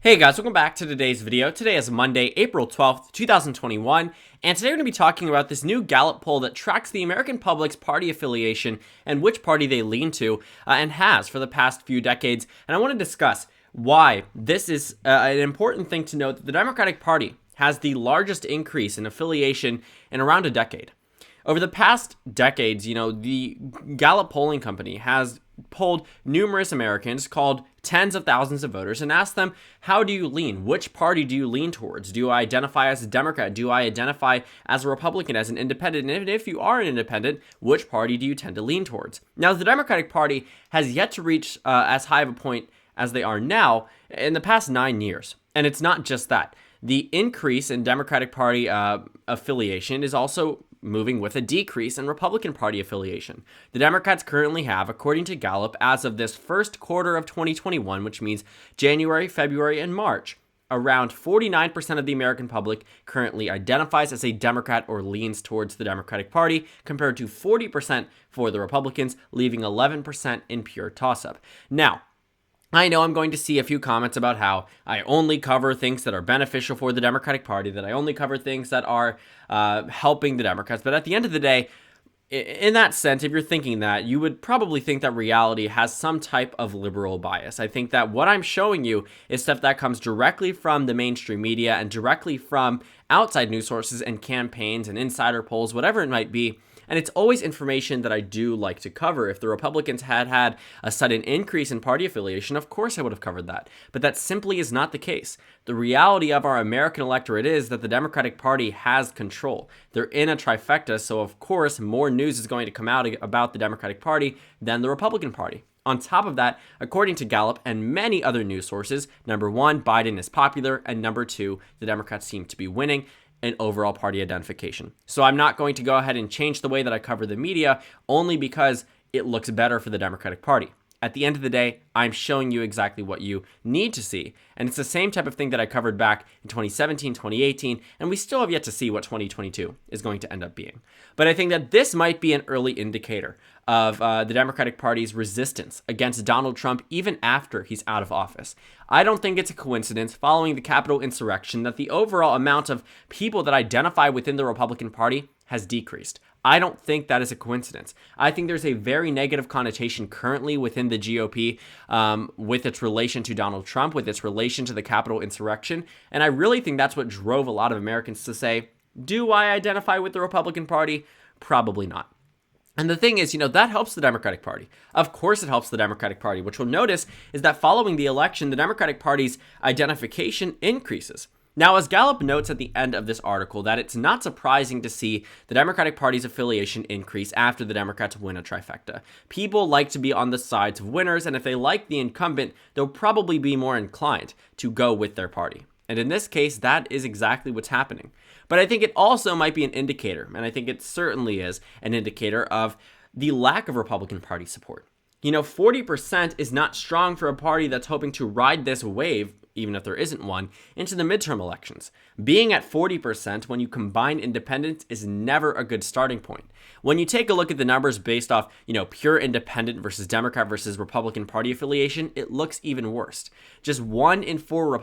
Hey guys, welcome back to today's video. Today is Monday, April 12th, 2021, and today we're going to be talking about this new Gallup poll that tracks the American public's party affiliation and which party they lean to and has for the past few decades. And I want to discuss why this is an important thing to note, that the Democratic Party has the largest increase in affiliation in around a decade. Over the past decades, the Gallup polling company has polled numerous Americans, called tens of thousands of voters, and asked them, how do you lean? Which party do you lean towards? Do you identify as a Democrat? Do I identify as a Republican, as an independent? And if you are an independent, which party do you tend to lean towards? Now, the Democratic Party has yet to reach as high of a point as they are now in the past 9 years. And it's not just that. The increase in Democratic Party affiliation is also moving with a decrease in Republican Party affiliation. The Democrats currently have, according to Gallup, as of this first quarter of 2021, which means January, February, and March, around 49% of the American public currently identifies as a Democrat or leans towards the Democratic Party, compared to 40% for the Republicans, leaving 11% in pure toss-up. Now, I know I'm going to see a few comments about how I only cover things that are beneficial for the Democratic Party, that I only cover things that are helping the Democrats. But at the end of the day, in that sense, if you're thinking that, you would probably think that reality has some type of liberal bias. I think that what I'm showing you is stuff that comes directly from the mainstream media and directly from outside news sources and campaigns and insider polls, whatever it might be. And it's always information that I do like to cover. If the Republicans had a sudden increase in party affiliation, of course I would have covered that. But that simply is not the case. The reality of our American electorate is that the Democratic Party has control. They're in a trifecta, so of course more news is going to come out about the Democratic Party than the Republican Party. On top of that, according to Gallup and many other news sources, number one, Biden is popular, and number two, the Democrats seem to be winning and overall party identification. So I'm not going to go ahead and change the way that I cover the media only because it looks better for the Democratic Party. At the end of the day, I'm showing you exactly what you need to see. And it's the same type of thing that I covered back in 2017, 2018, and we still have yet to see what 2022 is going to end up being. But I think that this might be an early indicator of the Democratic Party's resistance against Donald Trump even after he's out of office. I don't think it's a coincidence, following the Capitol insurrection, that the overall amount of people that identify within the Republican Party has decreased. I don't think that is a coincidence. I think there's a very negative connotation currently within the GOP with its relation to Donald Trump, with its relation to the Capitol insurrection. And I really think that's what drove a lot of Americans to say, do I identify with the Republican Party? Probably not. And the thing is, that helps the Democratic Party. Of course it helps the Democratic Party. What you'll notice is that following the election, the Democratic Party's identification increases. Now, as Gallup notes at the end of this article, that it's not surprising to see the Democratic Party's affiliation increase after the Democrats win a trifecta. People like to be on the sides of winners, and if they like the incumbent, they'll probably be more inclined to go with their party. And in this case, that is exactly what's happening. But I think it also might be an indicator, and I think it certainly is an indicator of the lack of Republican Party support. 40% is not strong for a party that's hoping to ride this wave, even if there isn't one, into the midterm elections. Being at 40% when you combine independents is never a good starting point. When you take a look at the numbers based off, pure independent versus Democrat versus Republican Party affiliation, it looks even worse. Just 1 in 4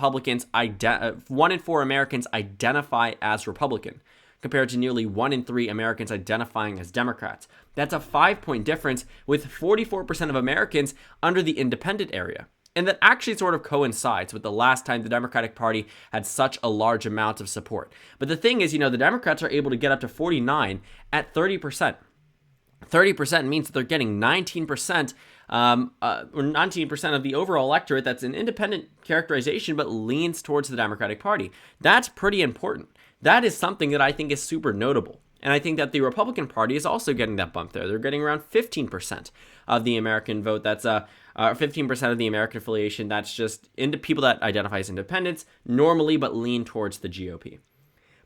Americans identify as Republican, compared to nearly 1 in 3 Americans identifying as Democrats. That's a 5-point difference, with 44% of Americans under the independent area. And that actually sort of coincides with the last time the Democratic Party had such a large amount of support. But the thing is, the Democrats are able to get up to 49 at 30%. 30% means that they're getting 19%, or 19% of the overall electorate that's an independent characterization but leans towards the Democratic Party. That's pretty important. That is something that I think is super notable. And I think that the Republican Party is also getting that bump there. They're getting around 15% of the American vote. That's 15% of the American affiliation. That's just into people that identify as independents normally, but lean towards the GOP.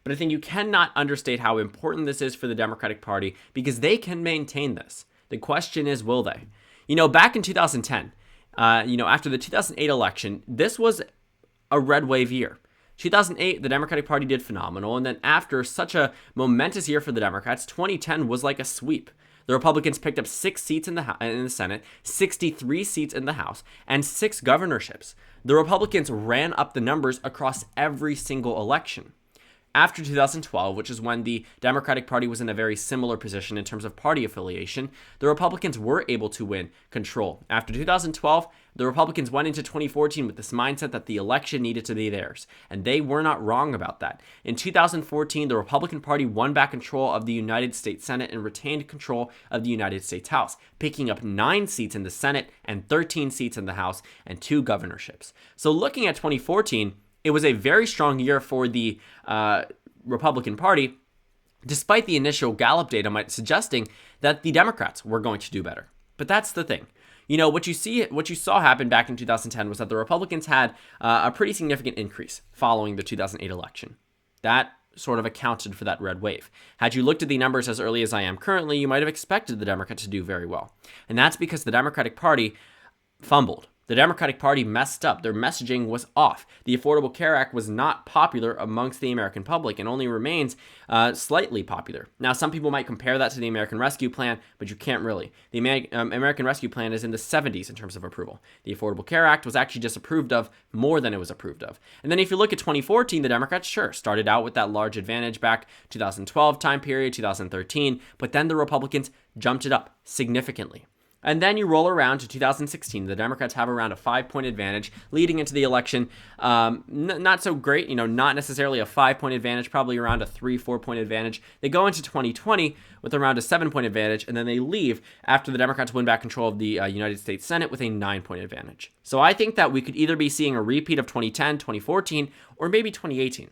But I think you cannot understate how important this is for the Democratic Party, because they can maintain this. The question is, will they? Back in 2010, after the 2008 election, this was a red wave year. 2008, the Democratic Party did phenomenal, and then after such a momentous year for the Democrats, 2010 was like a sweep. The Republicans picked up 6 seats in the Senate, 63 seats in the House, and 6 governorships. The Republicans ran up the numbers across every single election. After 2012, which is when the Democratic Party was in a very similar position in terms of party affiliation, the Republicans were able to win control. After 2012, the Republicans went into 2014 with this mindset that the election needed to be theirs, and they were not wrong about that. In 2014, the Republican Party won back control of the United States Senate and retained control of the United States House, picking up 9 seats in the Senate and 13 seats in the House and 2 governorships. So looking at 2014, it was a very strong year for the Republican Party, despite the initial Gallup data suggesting that the Democrats were going to do better. But that's the thing. You know, what you saw happen back in 2010 was that the Republicans had a pretty significant increase following the 2008 election. That sort of accounted for that red wave. Had you looked at the numbers as early as I am currently, you might have expected the Democrats to do very well. And that's because the Democratic Party fumbled. The Democratic Party messed up. Their messaging was off. The Affordable Care Act was not popular amongst the American public and only remains slightly popular. Now, some people might compare that to the American Rescue Plan, but you can't really. The American Rescue Plan is in the 70s in terms of approval. The Affordable Care Act was actually disapproved of more than it was approved of. And then if you look at 2014, the Democrats, sure, started out with that large advantage back 2012 time period, 2013, but then the Republicans jumped it up significantly. And then you roll around to 2016. The Democrats have around a 5-point advantage leading into the election. Not so great, not necessarily a 5-point advantage, probably around a 3-4-point advantage. They go into 2020 with around a 7-point advantage, and then they leave after the Democrats win back control of the United States Senate with a 9-point advantage. So I think that we could either be seeing a repeat of 2010, 2014, or maybe 2018.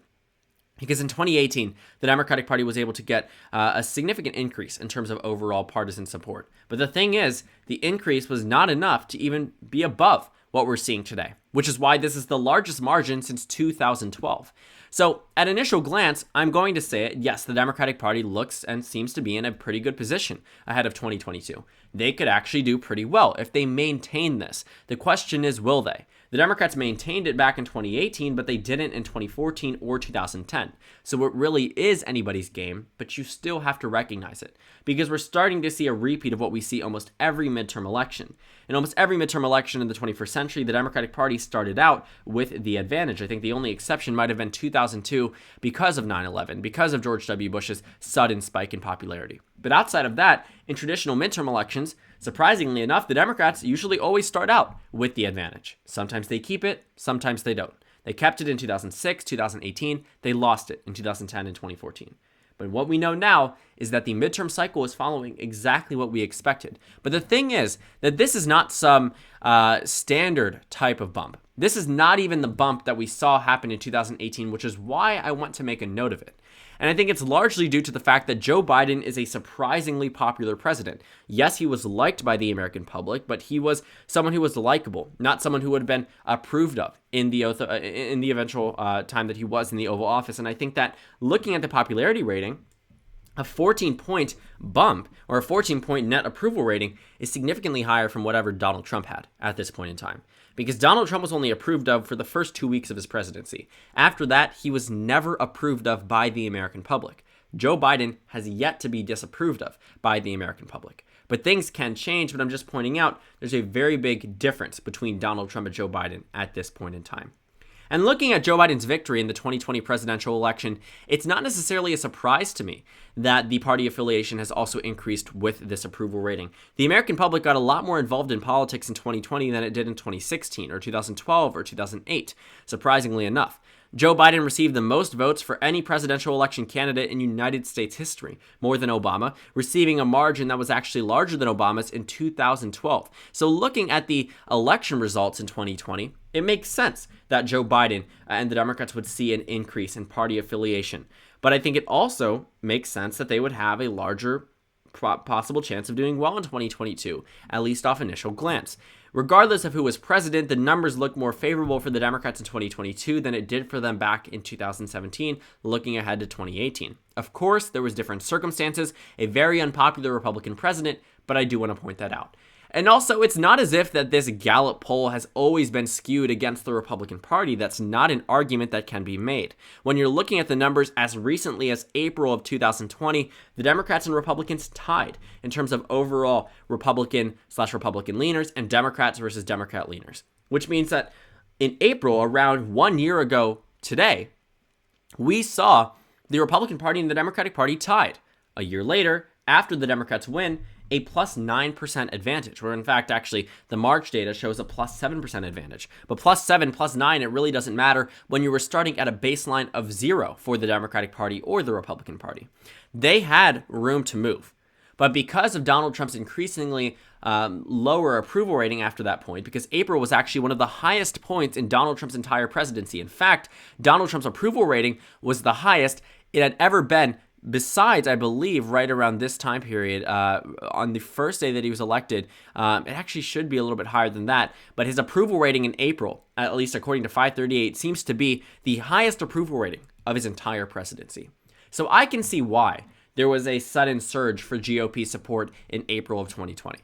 Because in 2018, the Democratic Party was able to get a significant increase in terms of overall partisan support. But the thing is, the increase was not enough to even be above what we're seeing today, which is why this is the largest margin since 2012. So at initial glance, I'm going to say it, yes, the Democratic Party looks and seems to be in a pretty good position ahead of 2022. They could actually do pretty well if they maintain this. The question is, will they? The Democrats maintained it back in 2018, but they didn't in 2014 or 2010. So it really is anybody's game, but you still have to recognize it because we're starting to see a repeat of what we see almost every midterm election. In almost every midterm election in the 21st century, the Democratic Party started out with the advantage. I think the only exception might have been 2002 because of 9/11, because of George W. Bush's sudden spike in popularity. But outside of that, in traditional midterm elections, surprisingly enough, the Democrats usually always start out with the advantage. Sometimes they keep it, sometimes they don't. They kept it in 2006, 2018, they lost it in 2010 and 2014. But what we know now is that the midterm cycle is following exactly what we expected. But the thing is that this is not some standard type of bump. This is not even the bump that we saw happen in 2018, which is why I want to make a note of it. And I think it's largely due to the fact that Joe Biden is a surprisingly popular president. Yes, he was liked by the American public, but he was someone who was likable, not someone who would have been approved of in the eventual time that he was in the Oval Office. And I think that looking at the popularity rating, a 14-point bump or a 14-point net approval rating is significantly higher from whatever Donald Trump had at this point in time. Because Donald Trump was only approved of for the first 2 weeks of his presidency. After that, he was never approved of by the American public. Joe Biden has yet to be disapproved of by the American public. But things can change, but I'm just pointing out there's a very big difference between Donald Trump and Joe Biden at this point in time. And looking at Joe Biden's victory in the 2020 presidential election, it's not necessarily a surprise to me that the party affiliation has also increased with this approval rating. The American public got a lot more involved in politics in 2020 than it did in 2016 or 2012 or 2008, surprisingly enough. Joe Biden received the most votes for any presidential election candidate in United States history, more than Obama, receiving a margin that was actually larger than Obama's in 2012. So looking at the election results in 2020, it makes sense that Joe Biden and the Democrats would see an increase in party affiliation. But I think it also makes sense that they would have a larger possible chance of doing well in 2022, at least off initial glance. Regardless of who was president, the numbers look more favorable for the Democrats in 2022 than it did for them back in 2017, looking ahead to 2018. Of course, there was different circumstances, a very unpopular Republican president, but I do want to point that out. And also, it's not as if that this Gallup poll has always been skewed against the Republican Party. That's not an argument that can be made. When you're looking at the numbers as recently as April of 2020, the Democrats and Republicans tied in terms of overall Republican/Republican leaners and Democrats versus Democrat leaners, which means that in April, around 1 year ago today, we saw the Republican Party and the Democratic Party tied. A year later, after the Democrats win, a plus 9% advantage, where in fact, actually, the March data shows a plus 7% advantage. But plus 7, plus 9, it really doesn't matter when you were starting at a baseline of 0 for the Democratic Party or the Republican Party. They had room to move. But because of Donald Trump's increasingly lower approval rating after that point, because April was actually one of the highest points in Donald Trump's entire presidency. In fact, Donald Trump's approval rating was the highest it had ever been, besides, I believe, right around this time period, on the first day that he was elected. It actually should be a little bit higher than that, but his approval rating in April, at least according to FiveThirtyEight, seems to be the highest approval rating of his entire presidency. So I can see why there was a sudden surge for GOP support in April of 2020.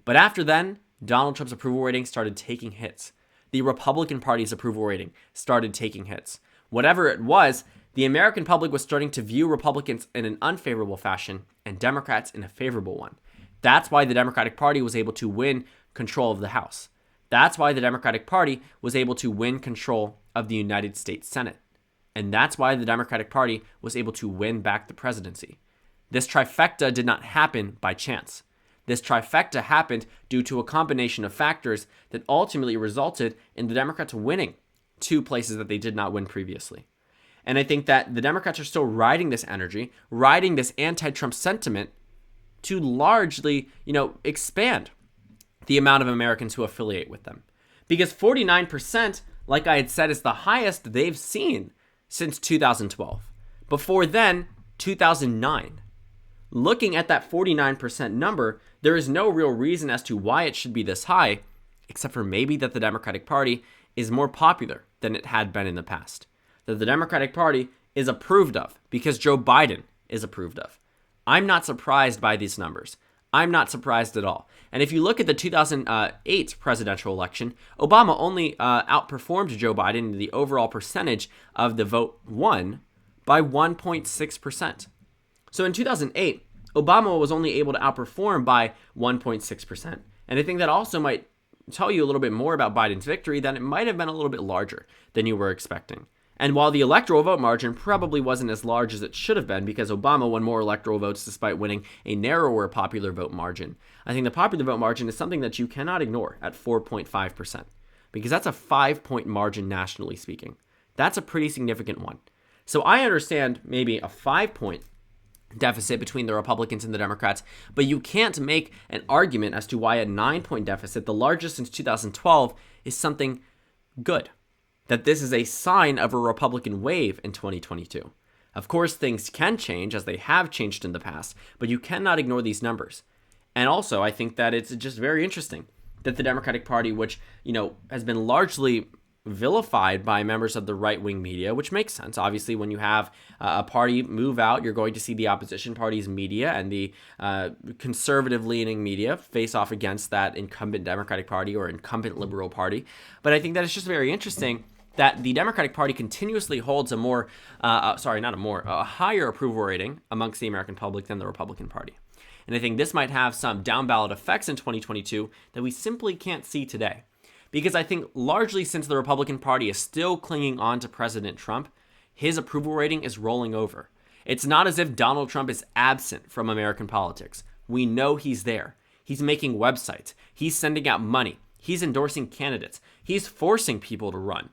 But after then, Donald Trump's approval rating started taking hits. The Republican Party's approval rating started taking hits. Whatever it was, the American public was starting to view Republicans in an unfavorable fashion and Democrats in a favorable one. That's why the Democratic Party was able to win control of the House. That's why the Democratic Party was able to win control of the United States Senate. And that's why the Democratic Party was able to win back the presidency. This trifecta did not happen by chance. This trifecta happened due to a combination of factors that ultimately resulted in the Democrats winning 2 places that they did not win previously. And I think that the Democrats are still riding this energy, riding this anti-Trump sentiment to largely, expand the amount of Americans who affiliate with them. Because 49%, like I had said, is the highest they've seen since 2012. Before then, 2009. Looking at that 49% number, there is no real reason as to why it should be this high, except for maybe that the Democratic Party is more popular than it had been in the past. That the Democratic Party is approved of because Joe Biden is approved of. I'm not surprised by these numbers. I'm not surprised at all. And if you look at the 2008 presidential election, Obama only outperformed Joe Biden in the overall percentage of the vote won by 1.6%. So in 2008, Obama was only able to outperform by 1.6%. And I think that also might tell you a little bit more about Biden's victory, that it might have been a little bit larger than you were expecting. And while the electoral vote margin probably wasn't as large as it should have been because Obama won more electoral votes despite winning a narrower popular vote margin, I think the popular vote margin is something that you cannot ignore at 4.5%, because that's a 5-point margin nationally speaking. That's a pretty significant one. So I understand maybe a 5-point deficit between the Republicans and the Democrats, but you can't make an argument as to why a 9-point deficit, the largest since 2012, is something good. That this is a sign of a Republican wave in 2022. Of course, things can change, as they have changed in the past, but you cannot ignore these numbers. And also, I think that it's just very interesting that the Democratic Party, which, has been largely vilified by members of the right-wing media, which makes sense. Obviously, when you have a party move out, you're going to see the opposition party's media and the conservative-leaning media face off against that incumbent Democratic Party or incumbent Liberal Party. But I think that it's just very interesting that the Democratic Party continuously holds a higher approval rating amongst the American public than the Republican Party. And I think this might have some down-ballot effects in 2022 that we simply can't see today. Because I think largely since the Republican Party is still clinging on to President Trump, his approval rating is rolling over. It's not as if Donald Trump is absent from American politics. We know he's there. He's making websites. He's sending out money. He's endorsing candidates. He's forcing people to run.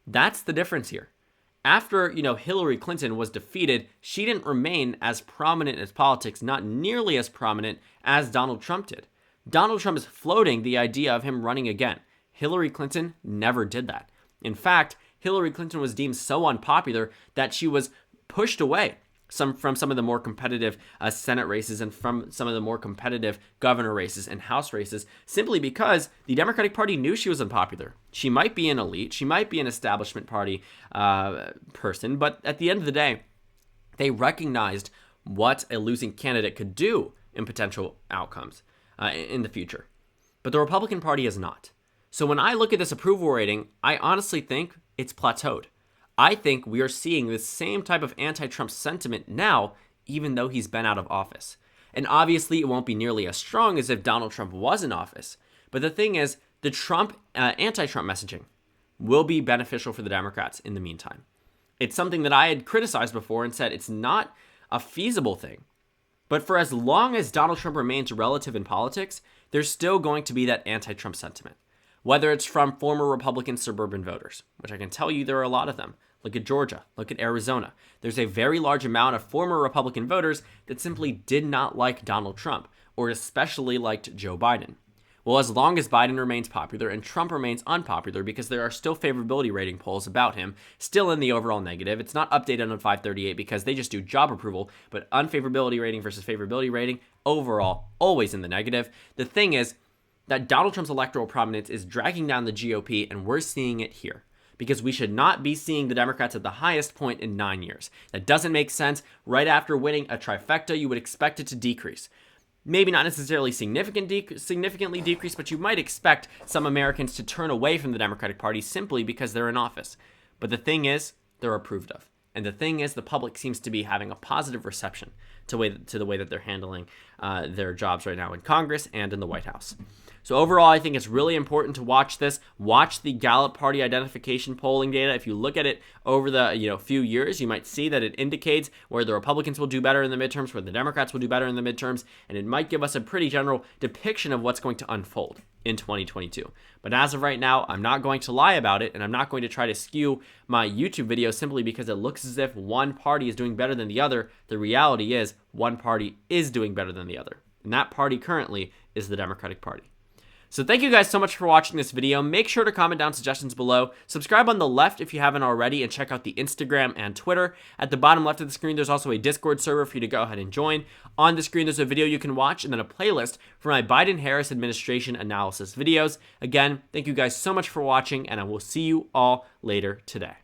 That's the difference here. After, Hillary Clinton was defeated, she didn't remain as prominent in politics, not nearly as prominent as Donald Trump did. Donald Trump is floating the idea of him running again. Hillary Clinton never did that. In fact, Hillary Clinton was deemed so unpopular that she was pushed away from some of the more competitive Senate races and from some of the more competitive governor races and House races, simply because the Democratic Party knew she was unpopular. She might be an elite, she might be an establishment party person, but at the end of the day, they recognized what a losing candidate could do in potential outcomes in the future. but the Republican Party has not. So when I look at this approval rating, I honestly think it's plateaued. I think we are seeing the same type of anti-Trump sentiment now, even though he's been out of office. And obviously, it won't be nearly as strong as if Donald Trump was in office. But the thing is, the anti-Trump messaging will be beneficial for the Democrats in the meantime. It's something that I had criticized before and said it's not a feasible thing. But for as long as Donald Trump remains relative in politics, there's still going to be that anti-Trump sentiment. Whether it's from former Republican suburban voters, which I can tell you there are a lot of them. Look at Georgia, look at Arizona. There's a very large amount of former Republican voters that simply did not like Donald Trump, or especially liked Joe Biden. Well, as long as Biden remains popular and Trump remains unpopular, because there are still favorability rating polls about him, still in the overall negative. It's not updated on 538 because they just do job approval, but unfavorability rating versus favorability rating, overall, always in the negative. The thing is that Donald Trump's electoral prominence is dragging down the GOP, and we're seeing it here. Because we should not be seeing the Democrats at the highest point in 9 years. That doesn't make sense. Right after winning a trifecta, you would expect it to decrease. Maybe not necessarily significantly decrease, but you might expect some Americans to turn away from the Democratic Party simply because they're in office. But the thing is, they're approved of. And the thing is, the public seems to be having a positive reception to the way that they're handling their jobs right now in Congress and in the White House. So overall, I think it's really important to watch this. Watch the Gallup party identification polling data. If you look at it over the few years, you might see that it indicates where the Republicans will do better in the midterms, where the Democrats will do better in the midterms, and it might give us a pretty general depiction of what's going to unfold in 2022. But as of right now, I'm not going to lie about it, and I'm not going to try to skew my YouTube video simply because it looks as if one party is doing better than the other. The reality is one party is doing better than the other, and that party currently is the Democratic Party. So thank you guys so much for watching this video. Make sure to comment down suggestions below. Subscribe on the left if you haven't already, and check out the Instagram and Twitter. At the bottom left of the screen, there's also a Discord server for you to go ahead and join. On the screen, there's a video you can watch, and then a playlist for my Biden-Harris administration analysis videos. Again, thank you guys so much for watching, and I will see you all later today.